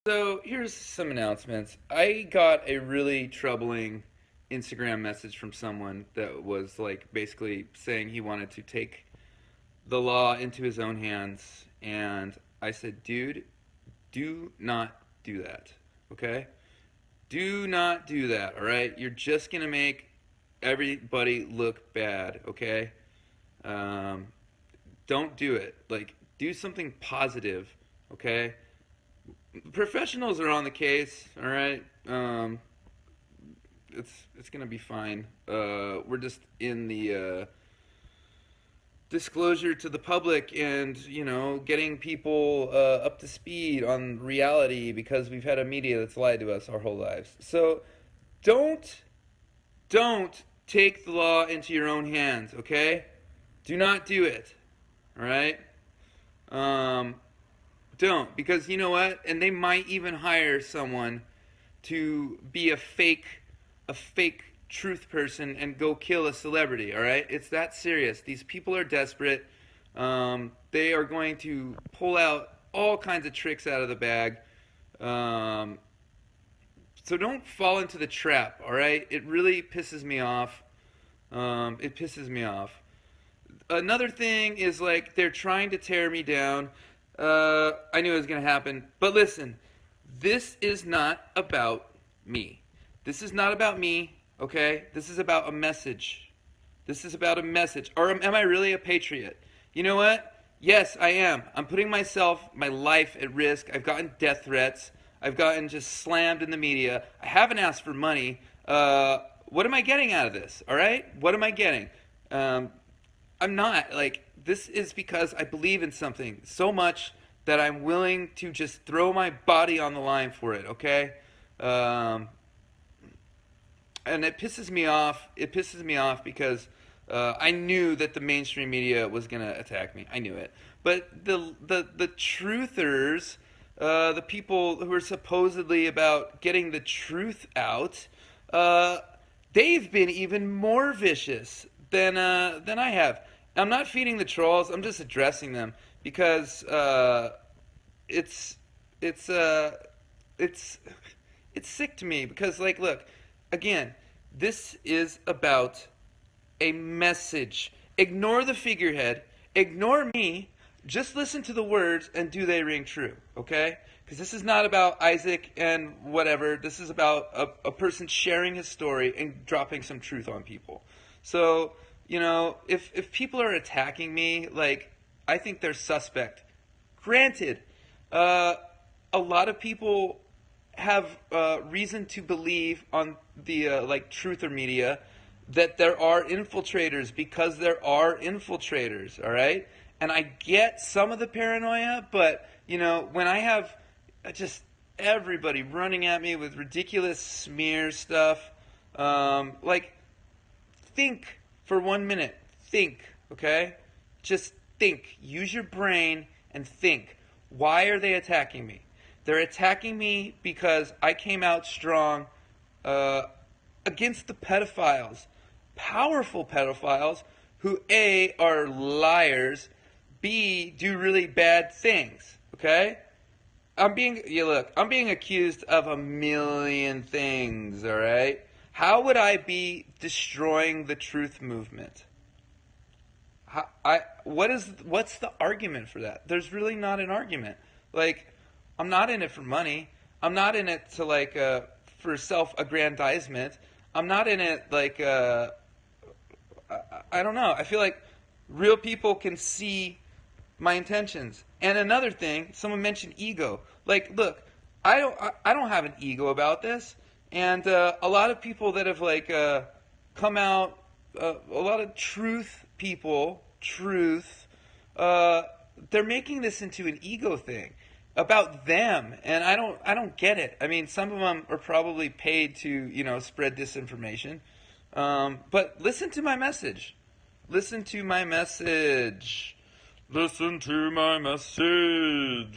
So here's some announcements. I got a really troubling Instagram message from someone that was like basically saying he wanted to take the law into his own hands. And I said, dude, do not do that. Okay? Do not do that. All right? You're just going to make everybody look bad. Okay? Um, don't do it. Like, do something positive. Okay? Professionals are on the case. All right. It's gonna be fine. We're just in the disclosure to the public, and getting people up to speed on reality because we've had a media that's lied to us our whole lives. So don't don't take the law into your own hands. Okay. Do not do it. All right. Um, don't, because you know what? And they might even hire someone to be a fake truth person and go kill a celebrity. All right, it's that serious. These people are desperate. They are going to pull out all kinds of tricks out of the bag. Um, so don't fall into the trap. All right, it really pisses me off. It pisses me off. Another thing is like they're trying to tear me down. I knew it was going to happen. But listen, this is not about me. This is not about me, okay? This is about a message. This is about a message. Or am I really a patriot? You know what? Yes, I am. I'm putting my life at risk. I've gotten death threats. I've gotten just slammed in the media. I haven't asked for money. What am I getting out of this? All right? What am I getting? Um, I'm not. Like, this is because I believe in something so much that I'm willing to just throw my body on the line for it, okay? Um, and it pisses me off. It pisses me off because I knew that the mainstream media was going to attack me. I knew it. But the truthers, the people who are supposedly about getting the truth out, uh, they've been even more vicious than I have. I'm not feeding the trolls. I'm just addressing them because it's it's uh, it's it's sick to me. Because like, look, again, this is about a message. Ignore the figurehead. Ignore me. Just listen to the words and do they ring true, okay? Because this is not about Isaac and whatever. This is about a person sharing his story and dropping some truth on people. So, if people are attacking me, like, I think they're suspect. Granted, uh, a lot of people have reason to believe on the like truther media that there are infiltrators because there are infiltrators, all right? And I get some of the paranoia, but when I have just everybody running at me with ridiculous smear stuff, like, think for 1 minute. Think, okay? Just think. Use your brain and think. Why are they attacking me? They're attacking me because I came out strong uh, against the pedophiles, powerful pedophiles who A, are liars, B, do really bad things. Okay? I'm being accused of a million things, all right? How would I be destroying the truth movement? What's the argument for that? There's really not an argument. Like, I'm not in it for money. I'm not in it to like for self-aggrandizement. I'm not in it like I don't know. I feel like real people can see my intentions. And another thing, someone mentioned ego. Like, look, I don't have an ego about this. And a lot of people that have like come out, a lot of truth, uh, they're making this into an ego thing about them, and I don't get it. I mean, some of them are probably paid to spread disinformation, but listen to my message. Listen to my message. Listen to my message.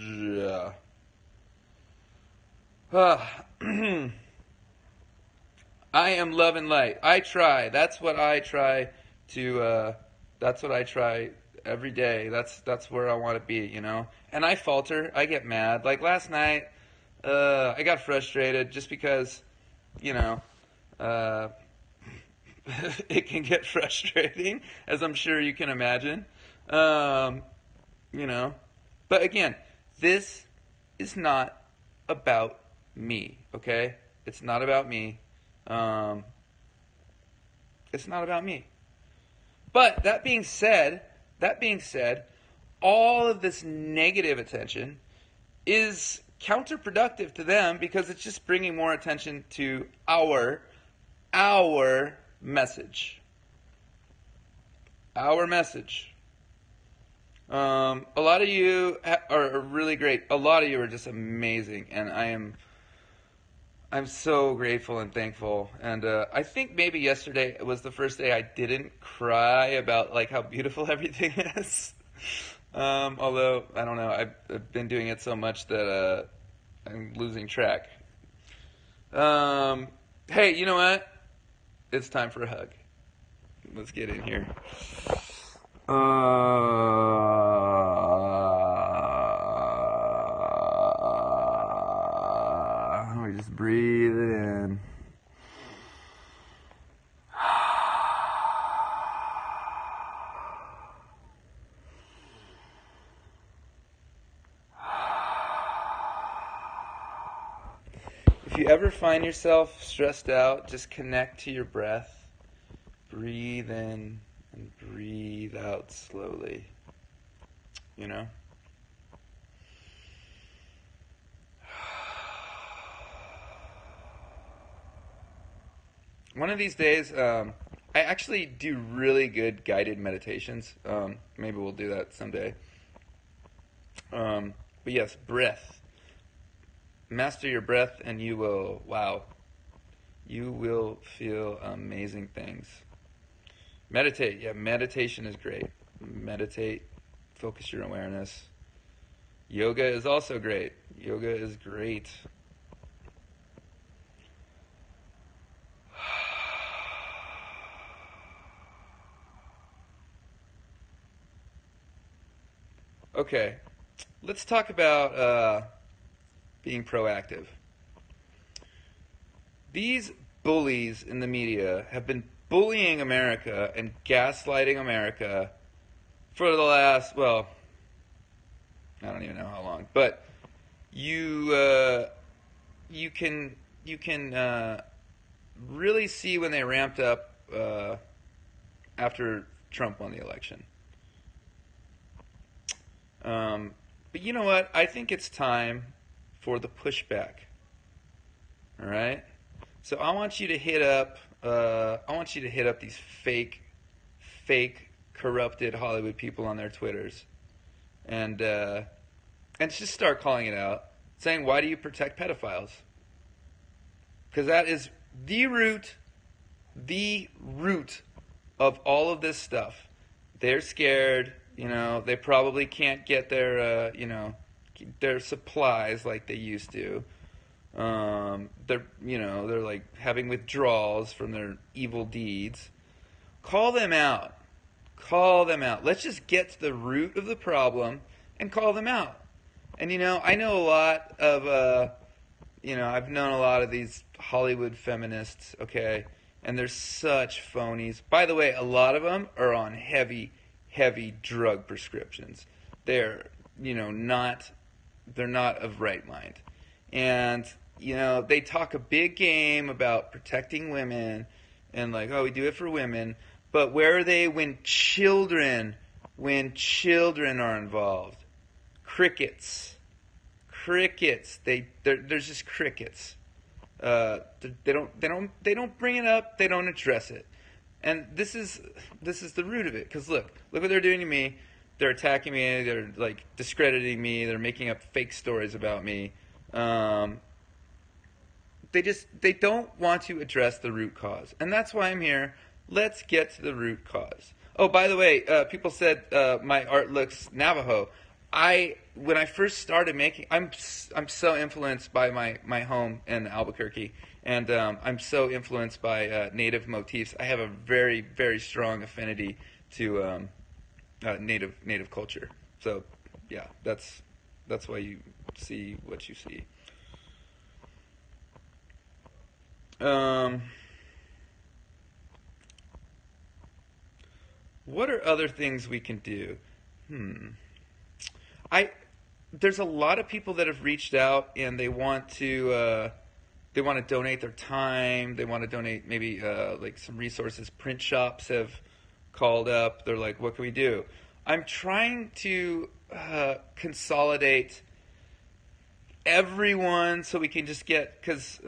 Ah, I am love and light. I try. That's what I try to. That's what I try every day. That's where I want to be. And I falter. I get mad. Like last night, I got frustrated just because, you know, uh, it can get frustrating, as I'm sure you can imagine. Um, you know, but again, this is not about me, okay? It's not about me. Um, it's not about me. But that being said, all of this negative attention is counterproductive to them because it's just bringing more attention to our message. Our message. A lot of you are really great. A lot of you are just amazing, and I'm so grateful and thankful. And I think maybe yesterday was the first day I didn't cry about like how beautiful everything is. Although I don't know, I've been doing it so much that I'm losing track. Um, hey, you know what? It's time for a hug. Let's get in here. We just breathe it in. If you ever find yourself stressed out, just connect to your breath. Breathe in and breathe out slowly. You know? One of these days, I actually do really good guided meditations. Maybe we'll do that someday. But yes, breath. Master your breath and you will, wow, you will feel amazing things. Meditate. Yeah, meditation is great. Meditate. Focus your awareness. Yoga is also great. Yoga is great. Okay, let's talk about being proactive. These bullies in the media have been bullying America and gaslighting America for the last, well, I don't even know how long, but you can really see when they ramped up after Trump won the election. But you know what? I think it's time for the pushback. All right. So I want you to hit up. I want you to hit up these fake, corrupted Hollywood people on their Twitters, and just start calling it out, saying, "Why do you protect pedophiles?" Because that is the root of all of this stuff. They're scared. You know, they probably can't get their supplies like they used to. They're like having withdrawals from their evil deeds. Call them out. Call them out. Let's just get to the root of the problem and call them out. And I know a lot of I've known a lot of these Hollywood feminists, okay? And they're such phonies. By the way, a lot of them are on heavy drug prescriptions. They're, they're not of right mind. And, they talk a big game about protecting women and like, oh, we do it for women. But where are they when children are involved? Crickets. There's just crickets. They don't bring it up. They don't address it. And this is the root of it. Because look what they're doing to me. They're attacking me. They're like discrediting me. They're making up fake stories about me. They don't want to address the root cause, and that's why I'm here. Let's get to the root cause. Oh, by the way, people said my art looks Navajo. When I first started making, I'm so influenced by my home in Albuquerque, and I'm so influenced by native motifs. I have a very, very strong affinity to native culture. So yeah, that's why you see what you see. Um, what are other things we can do? Hmm. I There's a lot of people that have reached out and they want to donate their time. They want to donate maybe like some resources. Print shops have called up. They're like, "What can we do?" I'm trying to consolidate everyone so we can just get because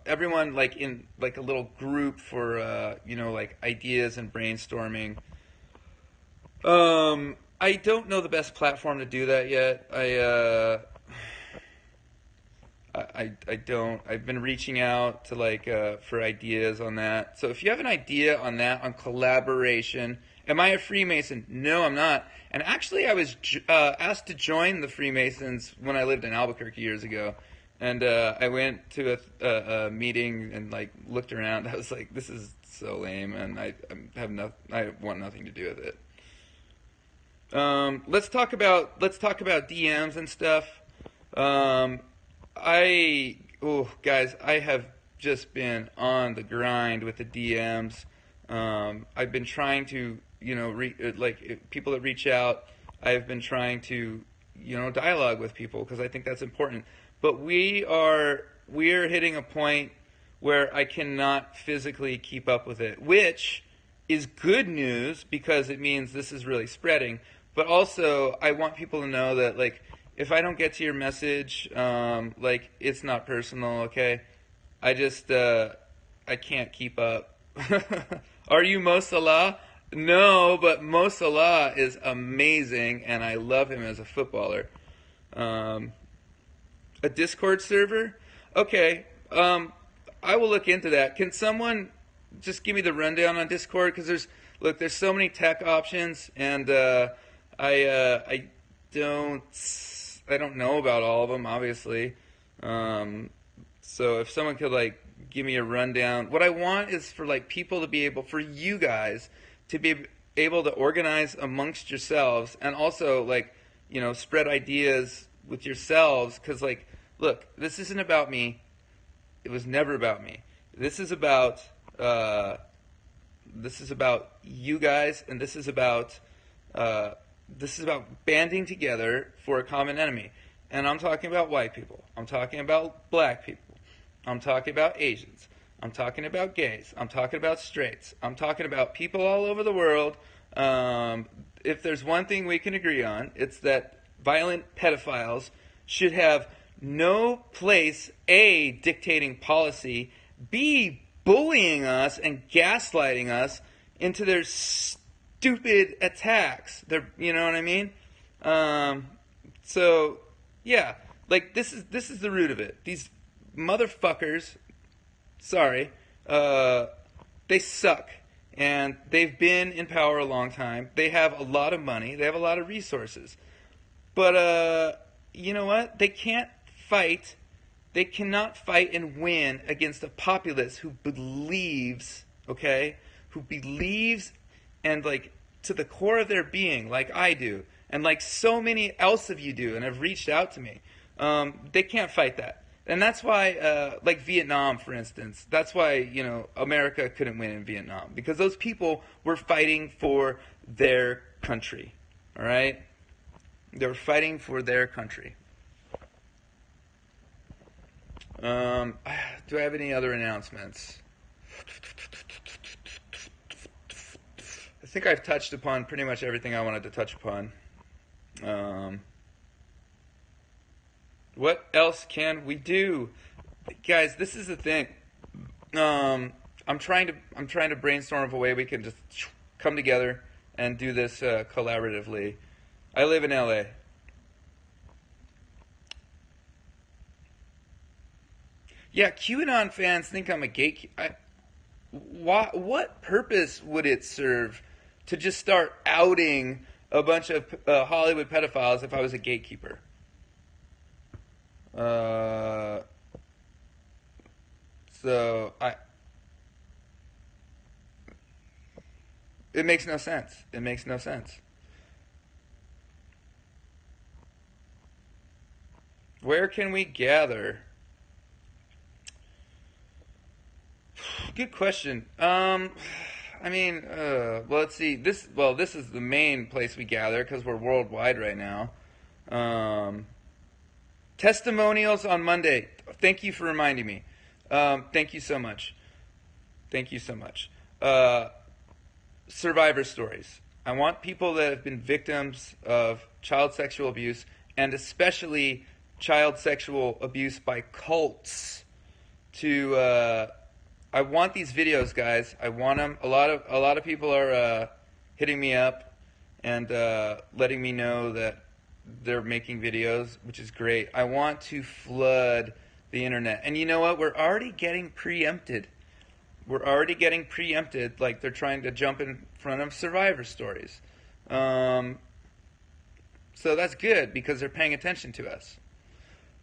everyone like in like a little group for like ideas and brainstorming. I don't know the best platform to do that yet. I don't. I've been reaching out to like for ideas on that. So if you have an idea on that on collaboration, am I a Freemason? No, I'm not. And actually, I was asked to join the Freemasons when I lived in Albuquerque years ago, and I went to a meeting and like looked around. I was like, this is so lame, and I want nothing to do with it. Let's talk about DMs and stuff. Um, guys, I have just been on the grind with the DMs. I've been trying to, people that reach out. I've been trying to, dialogue with people because I think that's important. But we are hitting a point where I cannot physically keep up with it, which is good news because it means this is really spreading. But also, I want people to know that like if I don't get to your message, like it's not personal, okay? I just I can't keep up. Are you Mo Salah? No, but Mo Salah is amazing, and I love him as a footballer. Um, a Discord server? Okay. I will look into that. Can someone just give me the rundown on Discord? Because there's so many tech options, and I don't I don't know about all of them, obviously. Um, so if someone could like give me a rundown, what I want is for like people to be able, for you guys to be able to organize amongst yourselves, and also like spread ideas with yourselves. Because like, look, this isn't about me. It was never about me. This is about uh, this is about you guys, and uh, this is about banding together for a common enemy. And I'm talking about white people. I'm talking about black people. I'm talking about Asians. I'm talking about gays. I'm talking about straights. I'm talking about people all over the world. If there's one thing we can agree on, it's that violent pedophiles should have no place, A, dictating policy, B, bullying us and gaslighting us into their stupid attacks. You know what I mean? Um, so yeah, like this is the root of it. These motherfuckers, sorry, uh, they suck, and they've been in power a long time. They have a lot of money. They have a lot of resources, but you know what? They can't fight. They cannot fight and win against a populace who believes, okay, who believes and like to the core of their being, like I do, and like so many else of you do, and have reached out to me. They can't fight that, and that's why, like Vietnam, for instance, that's why America couldn't win in Vietnam because those people were fighting for their country. All right, they were fighting for their country. Do I have any other announcements? I think I've touched upon pretty much everything I wanted to touch upon. Um, what else can we do, guys? This is the thing. I'm trying to brainstorm of a way we can just come together and do this collaboratively. I live in LA. Yeah, QAnon fans think I'm a gatekeeper. What purpose would it serve to just start outing a bunch of Hollywood pedophiles if I was a gatekeeper? Uh, so it makes no sense. It makes no sense. Where can we gather? Good question. I mean, well, let's see. This is the main place we gather because we're worldwide right now. Um, Testimonials on Monday. Thank you for reminding me. Thank you so much. Thank you so much. Survivor stories. I want people that have been victims of child sexual abuse, and especially child sexual abuse by cults, to I want these videos, guys. I want them. A lot of people are hitting me up and letting me know that they're making videos, which is great. I want to flood the internet. And you know what? We're already getting preempted. We're already getting preempted, like they're trying to jump in front of survivor stories. Um, so that's good because they're paying attention to us.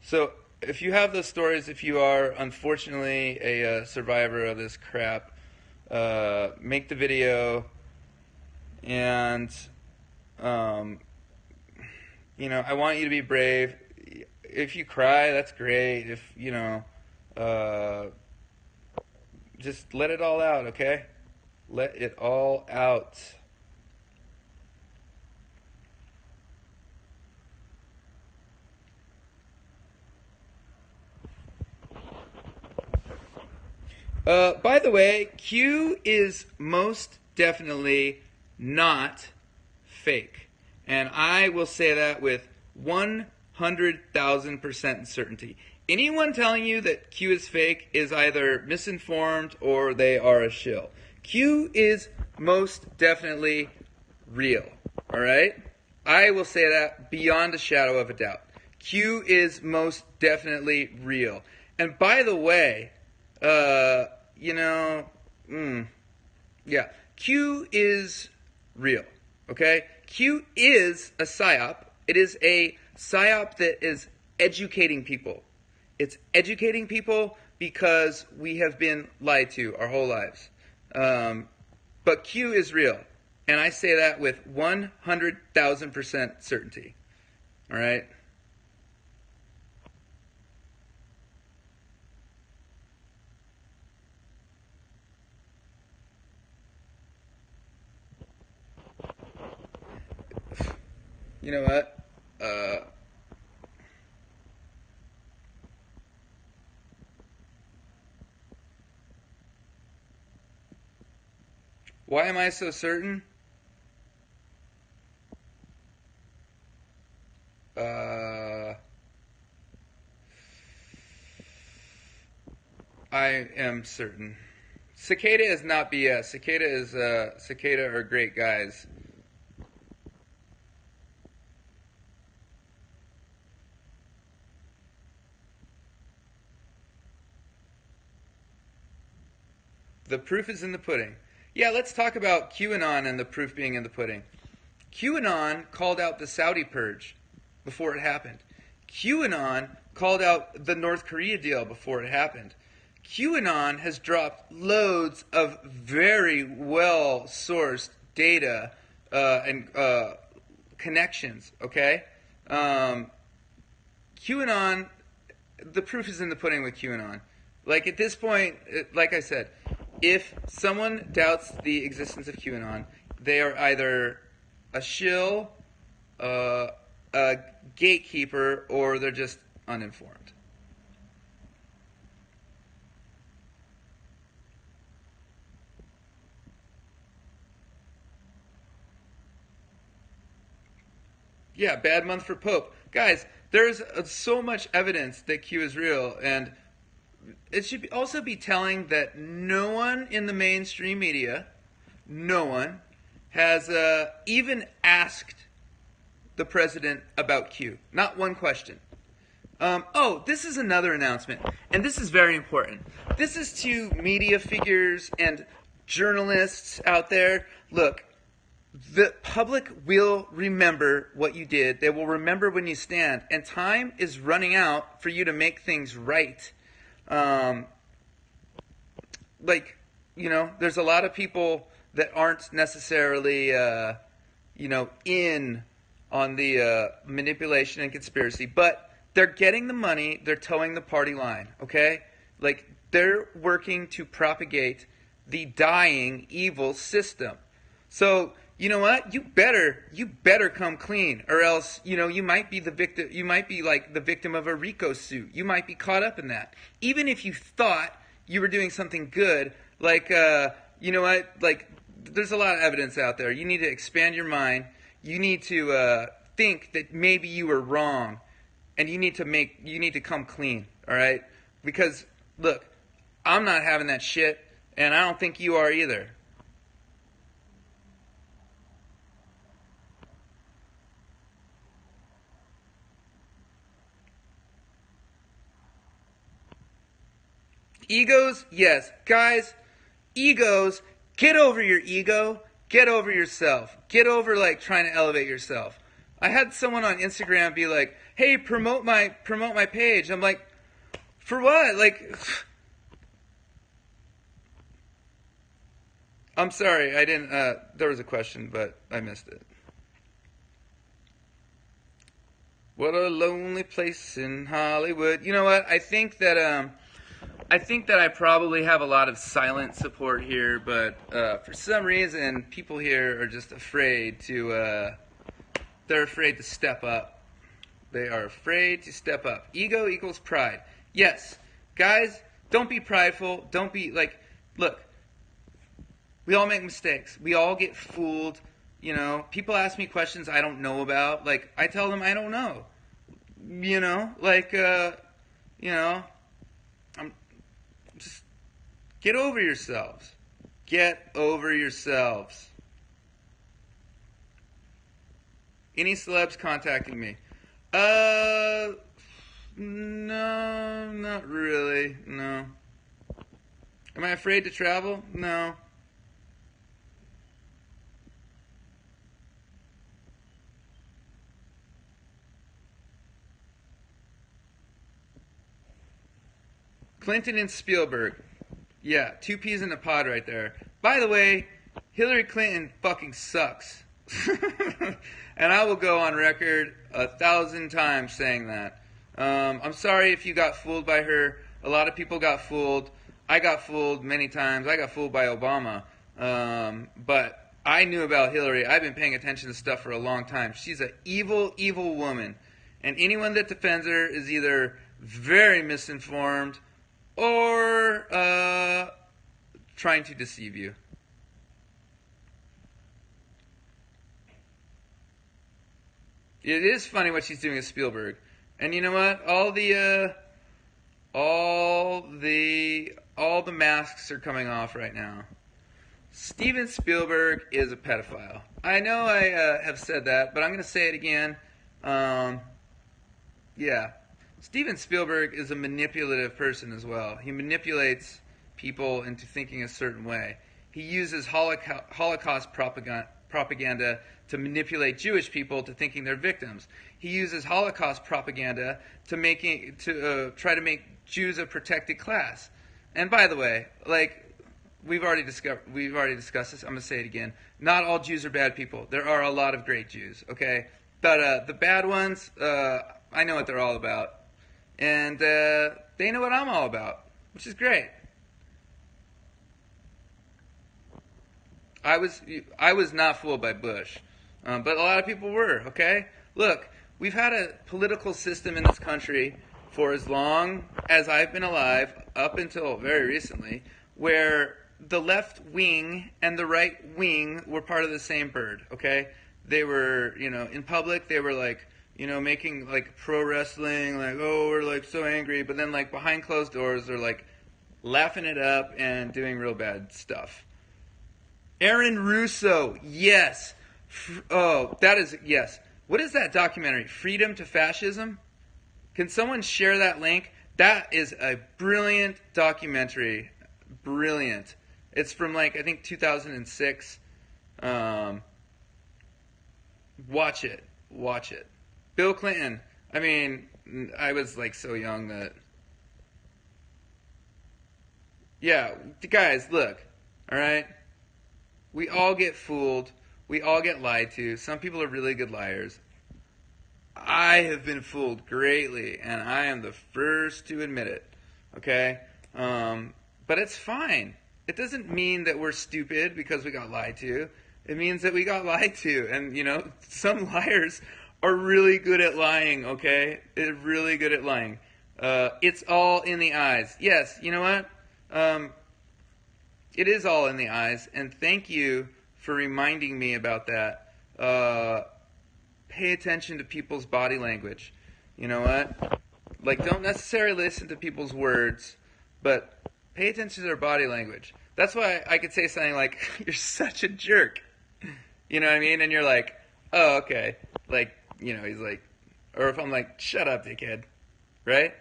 So if you have those stories, if you are unfortunately a survivor of this crap, make the video and um, I want you to be brave. If you cry, that's great. If uh, just let it all out, okay? Let it all out. By the way, Q is most definitely not fake. And I will say that with 100,000% certainty. Anyone telling you that Q is fake is either misinformed or they are a shill. Q is most definitely real. All right? I will say that beyond a shadow of a doubt. Q is most definitely real. And by the way, you know, yeah, Q is real. Okay? Q is a psyop. It is a psyop that is educating people. It's educating people because we have been lied to our whole lives. But Q is real. And I say that with 100,000% certainty. All right? You know what? Why am I so certain? Uh, I am certain. Cicada is not BS. Cicada are great guys. The proof is in the pudding. Yeah, let's talk about QAnon and the proof being in the pudding. QAnon called out the Saudi purge before it happened. QAnon called out the North Korea deal before it happened. QAnon has dropped loads of very well sourced data and connections, okay? QAnon, the proof is in the pudding with QAnon. Like at this point, like I said, if someone doubts the existence of QAnon, they are either a shill, uh, a gatekeeper, or they're just uninformed. Yeah, bad month for Pope. Guys, there's so much evidence that Q is real, and it should also be telling that no one in the mainstream media, no one, has even asked the president about Q. Not one question. This is another announcement, and this is very important. This is to media figures and journalists out there. Look, the public will remember what you did. They will remember when you stand, and time is running out for you to make things right. Um, there's a lot of people that aren't necessarily, in on the manipulation and conspiracy, but they're getting the money, they're towing the party line, okay? Like, they're working to propagate the dying evil system. So, you know what? You better come clean, or else, you might be the victim. You might be like the victim of a RICO suit. You might be caught up in that. Even if you thought you were doing something good, like, you know what? Like, there's a lot of evidence out there. You need to expand your mind. You need to think that maybe you were wrong, and you need to come clean. All right? Because look, I'm not having that shit, and I don't think you are either. Egos, yes. Guys, egos, get over your ego. Get over yourself. Get over like trying to elevate yourself. I had someone on Instagram be like, "Hey, promote my page." I'm like, "For what?" Like, I'm sorry, I didn't there was a question, but I missed it. What a lonely place in Hollywood. You know what? I think that I probably have a lot of silent support here, but for some reason, people here are just afraid to. They're afraid to step up. They are afraid to step up. Ego equals pride. Yes, guys, don't be prideful. Don't be like. Look, we all make mistakes. We all get fooled. People ask me questions I don't know about. Like, I tell them I don't know. Like, you know, I'm just get over yourselves. Get over yourselves. Any celebs contacting me? No, not really. No. Am I afraid to travel? No. Clinton and Spielberg. Yeah, two peas in a pod right there. By the way, Hillary Clinton fucking sucks. And I will go on record 1,000 times saying that. I'm sorry if you got fooled by her. A lot of people got fooled. I got fooled many times. I got fooled by Obama. But I knew about Hillary. I've been paying attention to stuff for a long time. She's an evil, evil woman. And anyone that defends her is either very misinformed or trying to deceive you. It is funny what she's doing with Spielberg, and you know what? All the masks are coming off right now. Steven Spielberg is a pedophile. I know I have said that, but I'm going to say it again. Um, yeah, Steven Spielberg is a manipulative person as well. He manipulates people into thinking a certain way. He uses Holocaust propaganda to manipulate Jewish people to thinking they're victims. He uses Holocaust propaganda to try to make Jews a protected class. And by the way, like we've already discussed this. I'm gonna say it again. Not all Jews are bad people. There are a lot of great Jews. Okay, but the bad ones, I know what they're all about, and they know what I'm all about, which is great. I was not fooled by Bush, but a lot of people were. Okay, look, we've had a political system in this country for as long as I've been alive, up until very recently, where the left wing and the right wing were part of the same bird. Okay, they were, in public they were like, making like pro wrestling, like, oh, we're like so angry, but then like behind closed doors they're like laughing it up and doing real bad stuff. Aaron Russo, yes. Oh, that is, yes. What is that documentary? Freedom to Fascism? Can someone share that link? That is a brilliant documentary. Brilliant. It's from like, I think 2006. Um, Watch it. Watch it. Bill Clinton. I mean, I was like so young that. Yeah, guys, look. All right? We all get fooled. We all get lied to. Some people are really good liars. I have been fooled greatly, and I am the first to admit it. Okay? Um, but it's fine. It doesn't mean that we're stupid because we got lied to. It means that we got lied to. And, some liars are really good at lying, okay? They're really good at lying. It's all in the eyes. Yes, you know what? It is all in the eyes. And thank you for reminding me about that. Pay attention to people's body language. You know what? Like, don't necessarily listen to people's words, but pay attention to their body language. That's why I could say something like, "You're such a jerk." You know what I mean? And you're like, "Oh, okay." Like, he's like, or if I'm like, "Shut up, dickhead." Right?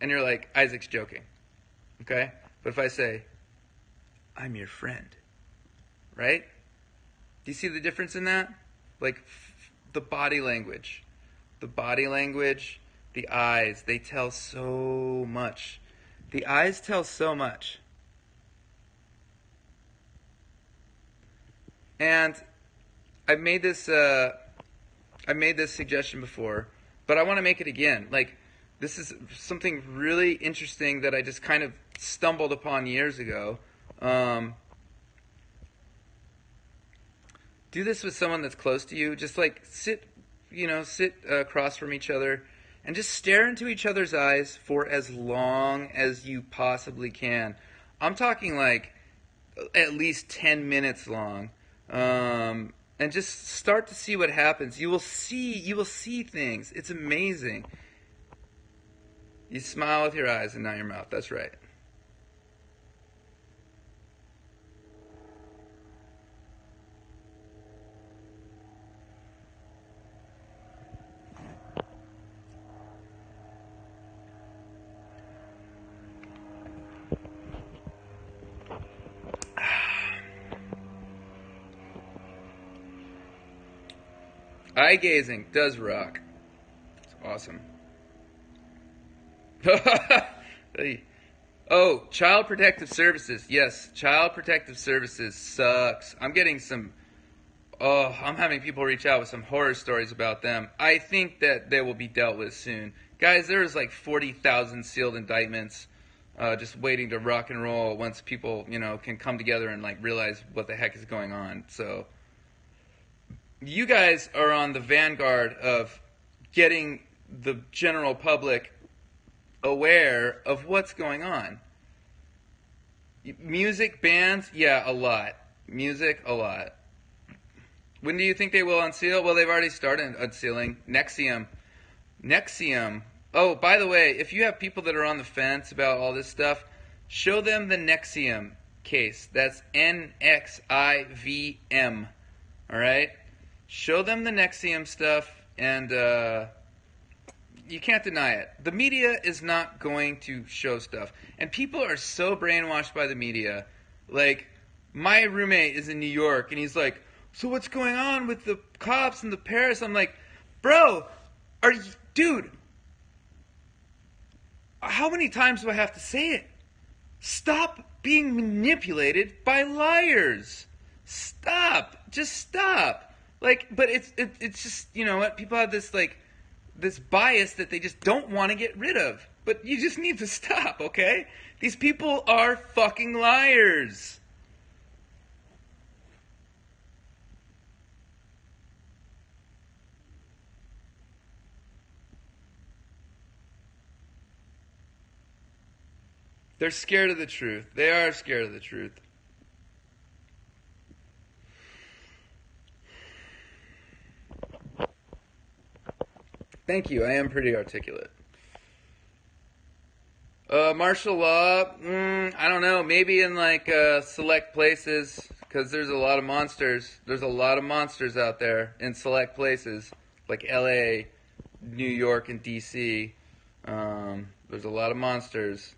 And you're like, "Isaac's joking." Okay? But if I say, "I'm your friend." Right? Do you see the difference in that? Like, the body language. The body language, the eyes, they tell so much. The eyes tell so much. And I've made this suggestion before, but I want to make it again. Like, this is something really interesting that I just kind of stumbled upon years ago. Do this with someone that's close to you. Just like sit across from each other and just stare into each other's eyes for as long as you possibly can. I'm talking like at least 10 minutes long. And just start to see what happens. You will see things. It's amazing. You smile with your eyes and not your mouth. That's right. Eye gazing does rock. It's awesome. Hey. Oh, Child Protective Services. Yes, Child Protective Services sucks. I'm having people reach out with some horror stories about them. I think that they will be dealt with soon. Guys, there is like 40,000 sealed indictments just waiting to rock and roll once people, can come together and like realize what the heck is going on. So you guys are on the vanguard of getting the general public aware of what's going on. Music, bands, yeah, a lot. Music, a lot. When do you think they will unseal? Well, they've already started unsealing. Nexium. Nexium. Oh, by the way, if you have people that are on the fence about all this stuff, show them the Nexium case. That's NXIVM. All right? Show them the Nexium stuff, and you can't deny it. The media is not going to show stuff. And people are so brainwashed by the media. Like, my roommate is in New York, and he's like, "So what's going on with the cops and the Paris?" I'm like, "Bro, dude, how many times do I have to say it? Stop being manipulated by liars. Stop. Just stop." Like, but it's just, you know what? People have this bias that they just don't want to get rid of. But you just need to stop, okay? These people are fucking liars. They're scared of the truth. They are scared of the truth. Thank you. I am pretty articulate. Martial law, I don't know. Maybe in like select places, because there's a lot of monsters. There's a lot of monsters out there in select places, like L.A., New York, and D.C. There's a lot of monsters.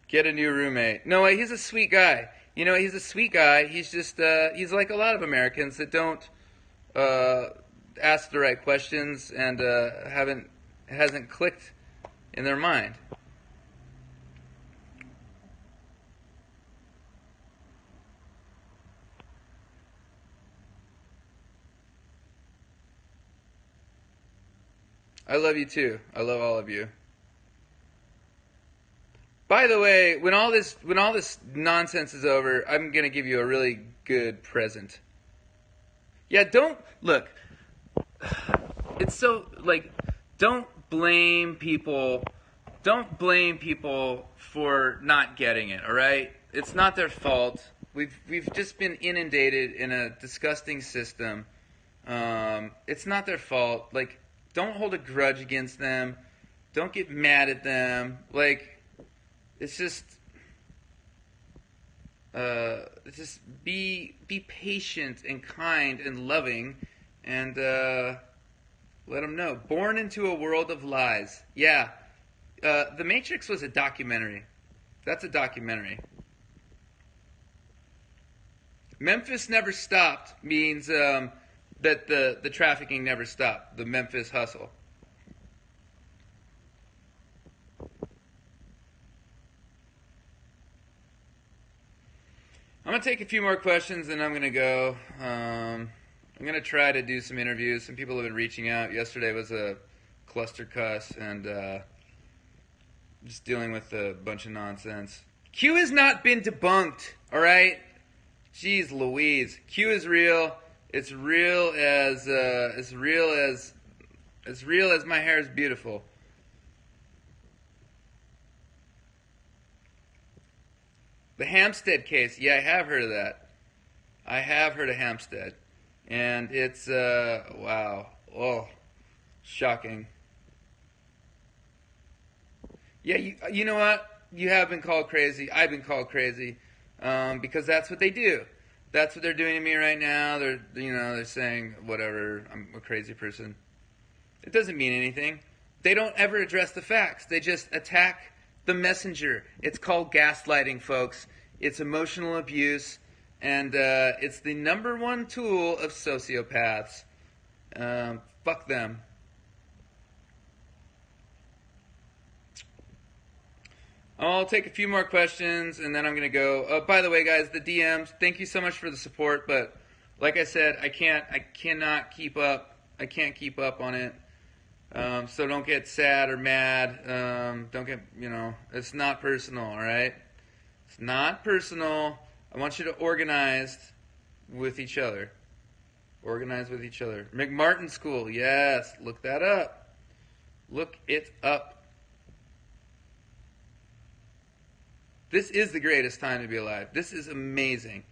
Get a new roommate. No, he's a sweet guy. He's a sweet guy. He's just he's like a lot of Americans that don't ask the right questions and hasn't clicked in their mind. I love you too. I love all of you. By the way, when all this nonsense is over, I'm gonna give you a really good present. Yeah, don't look. It's so like, don't blame people. Don't blame people for not getting it. All right, it's not their fault. We've just been inundated in a disgusting system. It's not their fault. Like, don't hold a grudge against them. Don't get mad at them. Like, it's just be patient and kind and loving, and let them know. Born into a world of lies. Yeah, The Matrix was a documentary. That's a documentary. Memphis never stopped means that the trafficking never stopped. The Memphis hustle. I'm going to take a few more questions and I'm going to go. I'm going to try to do some interviews. Some people have been reaching out. Yesterday was a cluster cuss and just dealing with a bunch of nonsense. Q has not been debunked, all right? Jeez Louise. Q is real. It's real as my hair is beautiful. The Hampstead case. Yeah, I have heard of that. I have heard of Hampstead. And it's, wow. Oh, shocking. Yeah, you know what? You have been called crazy. I've been called crazy. Because that's what they do. That's what they're doing to me right now. They're saying, whatever, I'm a crazy person. It doesn't mean anything. They don't ever address the facts. They just attack the messenger. It's called gaslighting, folks. It's emotional abuse, and it's the number one tool of sociopaths. Fuck them. I'll take a few more questions, and then I'm going to go. Oh, by the way, guys, the DMs, thank you so much for the support, but like I said, I cannot keep up. I can't keep up on it. So don't get sad or mad. Don't get, it's not personal, all right? It's not personal. I want you to organize with each other. Organize with each other. McMartin School, yes, look that up. Look it up. This is the greatest time to be alive. This is amazing.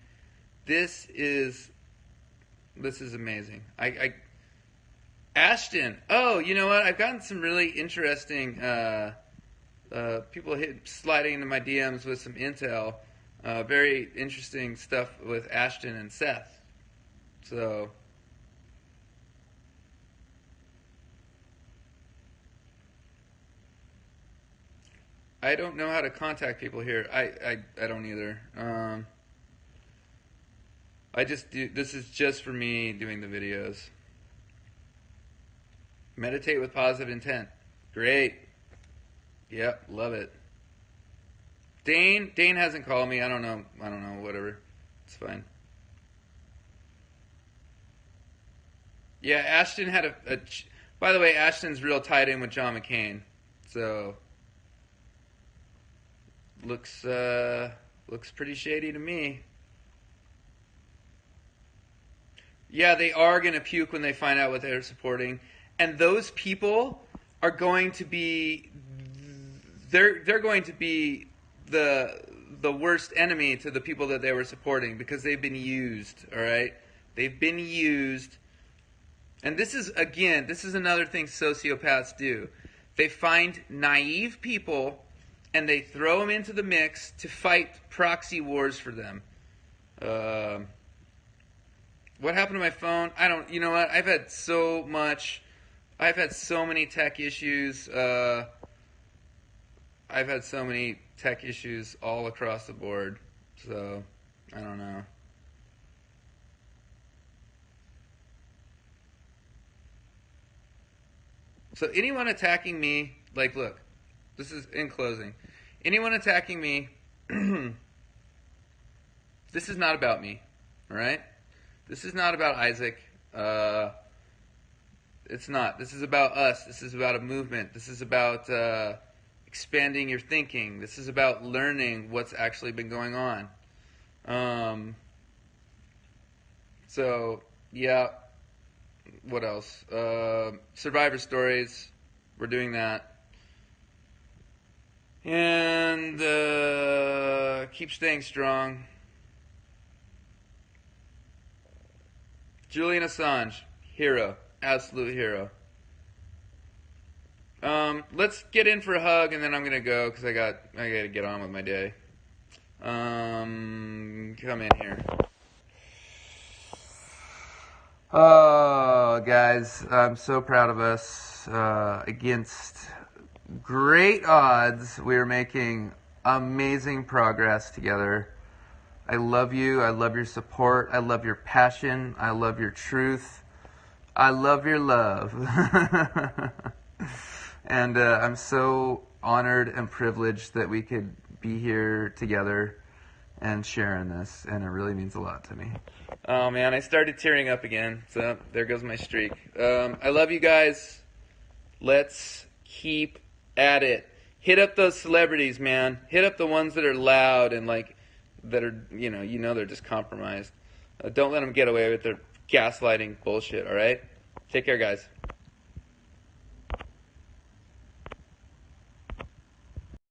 This is amazing. Ashton. Oh, you know what? I've gotten some really interesting people sliding into my DMs with some intel. Very interesting stuff with Ashton and Seth. So I don't know how to contact people here. I don't either. I just do. This is just for me doing the videos. Meditate with positive intent. Great. Yep, love it. Dane hasn't called me. I don't know. Whatever. It's fine. Yeah, Ashton had a by the way, Ashton's real tied in with John McCain. So looks pretty shady to me. Yeah, they are going to puke when they find out what they're supporting. And those people are going to be they're going to be the worst enemy to the people that they were supporting because they've been used, all right? They've been used. And this is another thing sociopaths do. They find naive people and they throw them into the mix to fight proxy wars for them. What happened to my phone? You know what? I've had so many tech issues. I've had so many tech issues all across the board. So, I don't know. So anyone attacking me, like, look, this is in closing. Anyone attacking me, this is not about me, all right? This is not about Isaac. It's not. This is about us. This is about a movement. This is about expanding your thinking. This is about learning what's actually been going on. So, yeah. What else? Survivor stories. We're doing that. And keep staying strong. Julian Assange, hero, absolute hero. Let's get in for a hug, and then I'm gonna go because I gotta get on with my day. Come in here. Oh, guys, I'm so proud of us. Against great odds, we're making amazing progress together. I love you. I love your support. I love your passion. I love your truth. I love your love. And I'm so honored and privileged that we could be here together and sharing this, and it really means a lot to me. Oh man, I started tearing up again, so there goes my streak. I love you guys. Let's keep at it. Hit up those celebrities, man. Hit up the ones that are loud and like that are, you know they're just compromised. Don't let them get away with their gaslighting bullshit, all right? Take care, guys.